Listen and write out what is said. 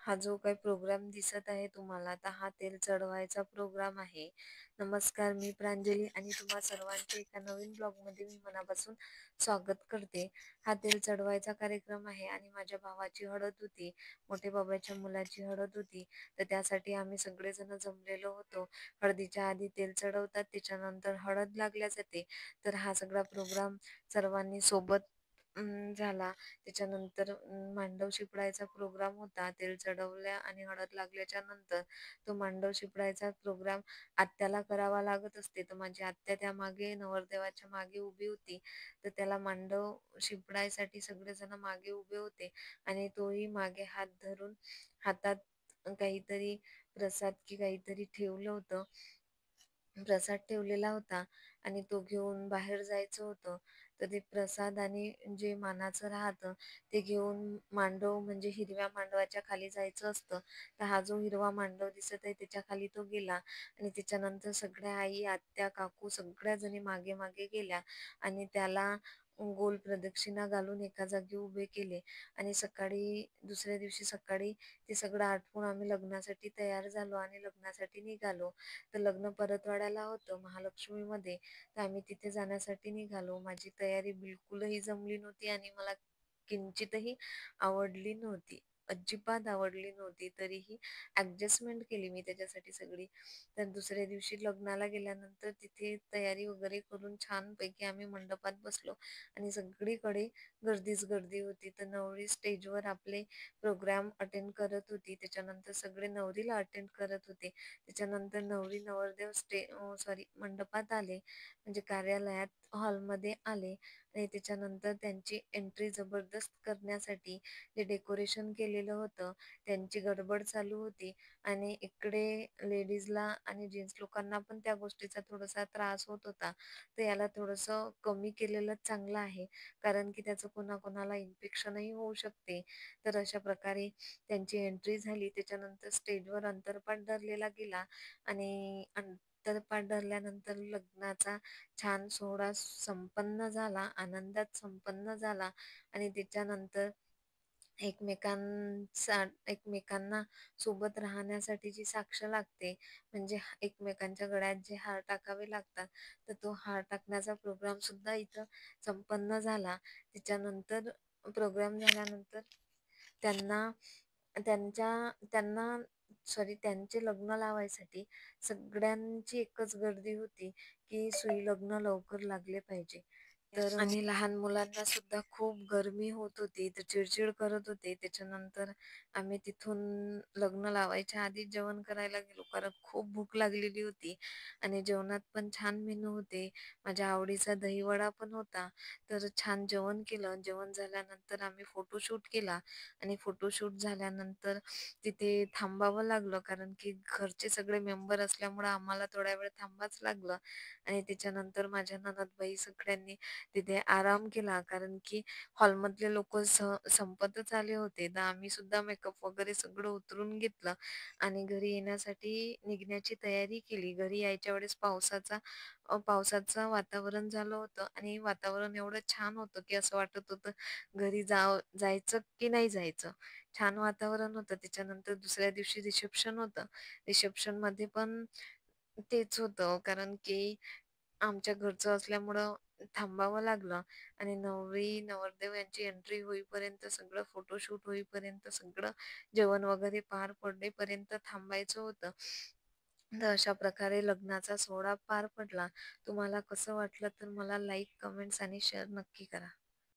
हा जो काही प्रोग्राम दिसत आहे तुम्हाला, तर हा तेल चढवायचा प्रोग्राम आहे. नमस्कार, मी प्रांजली आणि तुम्हा सर्वांचे एका नवीन ब्लॉगमध्ये मी मनापासून स्वागत करते. हा तेल चढवायचा कार्यक्रम आहे आणि माझ्या भावाची हळद होती, मोठे बाबाच्या मुलाची हळद होती. तर त्यासाठी आम्ही सगळेजण जमलेलो होतो. हळदीच्या आधी तेल चढवतात, त्याच्यानंतर हळद लागल्या जाते. तर हा सगळा प्रोग्राम सर्वांनी सोबत झाला. त्याच्यानंतर मांडव शिपडायचा प्रोग्राम होता. तेल चढवल्या आणि हळद लागल्याच्या नंतर तो मांडव शिपडायचा प्रोग्राम आत्याला करावा लागत असते. तर माझी आत्या त्या मागे नवरदेवाच्या मागे उभी होती. तर त्याला मांडव शिपडायसाठी सगळेजण मागे उभे होते आणि तोही मागे हात धरून हातात काहीतरी प्रसाद की काहीतरी ठेवलं होतं. प्रसाद ठेवलेला होता आणि तो घेऊन बाहेर जायचं होतं. तर ते प्रसाद आणि जे मानाचं राहतं ते घेऊन मांडव म्हणजे हिरव्या मांडवाच्या खाली जायचं असतं. तर हा जो हिरवा मांडव दिसत आहे त्याच्या खाली तो गेला आणि त्याच्यानंतर सगळ्या आई, आत्या, काकू सगळ्या जणी मागे मागे गेल्या आणि त्याला गोल प्रदक्षिणा घालून एका जागी उभे केले आणि दुसऱ्या दिवशी सकाळी ते सगळं आटपून आम्ही लग्नासाठी तयार झालो आणि लग्नासाठी निघालो. तर लग्न परतवाड्याला होतं महालक्ष्मीमध्ये. तर आम्ही तिथे जाण्यासाठी निघालो. माझी तयारी बिलकुलही जमली नव्हती आणि मला किंचितही आवडली नव्हती. अजिबात आवडली नव्हती. तरीही ॲडजस्टमेंट केली मी त्याच्यासाठी सगळी. तर दुसऱ्या दिवशी लग्नाला गेल्यानंतर तिथे तयारी वगैरे करून छानपैकी आम्ही मंडपात बसलो आणि सगळीकडे गर्दीच गर्दी होती. तर नवरी स्टेजवर आपले प्रोग्राम अटेंड करत होती. त्याच्यानंतर सगळे नवरीला अटेंड करत होते. त्याच्यानंतर नवरी नवरदेव मंडपात आले म्हणजे कार्यालयात हॉलमध्ये आले आणि त्याच्यानंतर त्यांची एंट्री जबरदस्त करण्यासाठी जे डेकोरेशन केलेलं होतं त्यांची गडबड चालू होती आणि इकडे लेडीजला आणि जेंट्स लोकांना पण त्या गोष्टीचा थोडासा त्रास होत होता. तर याला थोडंसं कमी केलेलं चांगलं आहे, कारण की त्याचं कोणाकोणाला इन्फेक्शनही होऊ शकते. तर अशा प्रकारे त्यांची एंट्री झाली. त्याच्यानंतर स्टेजवर अंतरपाट धरलेला गेला आणि अंतरपाट धरल्यानंतर लग्नाचा छान सोहळा संपन्न झाला, आनंदात संपन्न झाला आणि त्याच्यानंतर एकमेकांना सोबत राहण्यासाठी जी साक्ष लागते म्हणजे एकमेकांच्या गळ्यात जे हार टाकावे लागतात, तर तो हार टाकण्याचा प्रोग्राम सुद्धा इथं संपन्न झाला. त्याच्यानंतर प्रोग्राम झाल्यानंतर त्यांना त्यांना त्यांचे लग्न लावायसाठी सगळ्यांची एकच गर्दी होती की सुई लग्न लवकर लागले पाहिजे. तर आणि लहान मुलांना सुद्धा खूप गरमी होत होती, तर चिडचिड करत होते. त्याच्यानंतर आम्ही तिथून लग्न लावायच्या आधीच जेवण करायला गेलो, कारण खूप भूक लागलेली होती आणि जेवणात पण छान मेनू होते. माझ्या आवडीचा दहीवडा पण होता. तर छान जेवण केलं. जेवण झाल्यानंतर आम्ही फोटोशूट केला आणि फोटोशूट झाल्यानंतर तिथे थांबावं लागलं, कारण की घरचे सगळे मेंबर असल्यामुळं आम्हाला थोड्या वेळ थांबाच लागलं आणि त्याच्यानंतर माझ्या नणंदबाई सगळ्यांनी तिथे आराम केला, कारण की हॉलमधले लोक संपतच आले होते. तर आम्ही सुद्धा मेकअप वगैरे सगळं उतरून घेतलं आणि घरी येण्यासाठी निघण्याची तयारी केली. घरी यायच्या वेळेस पावसाचं वातावरण झालं होतं आणि वातावरण एवढं छान होतं की असं वाटत होतं घरी जायचं की नाही जायचं. छान वातावरण होतं. त्याच्यानंतर दुसऱ्या दिवशी रिसेप्शन होतं. रिसेप्शनमध्ये पण तेच होतं, कारण की आमच्या घरचं असल्यामुळं थांबावं लागलं आणि नवरदेव यांची एंट्री होईपर्यंत सगळं फोटोशूट होईपर्यंत सगळं जेवण वगैरे पार पडेपर्यंत थांबायचं होतं. तर अशा प्रकारे लग्नाचा सोहळा पार पडला. तुम्हाला कसं वाटलं तर मला लाईक, कमेंट्स आणि शेअर नक्की करा.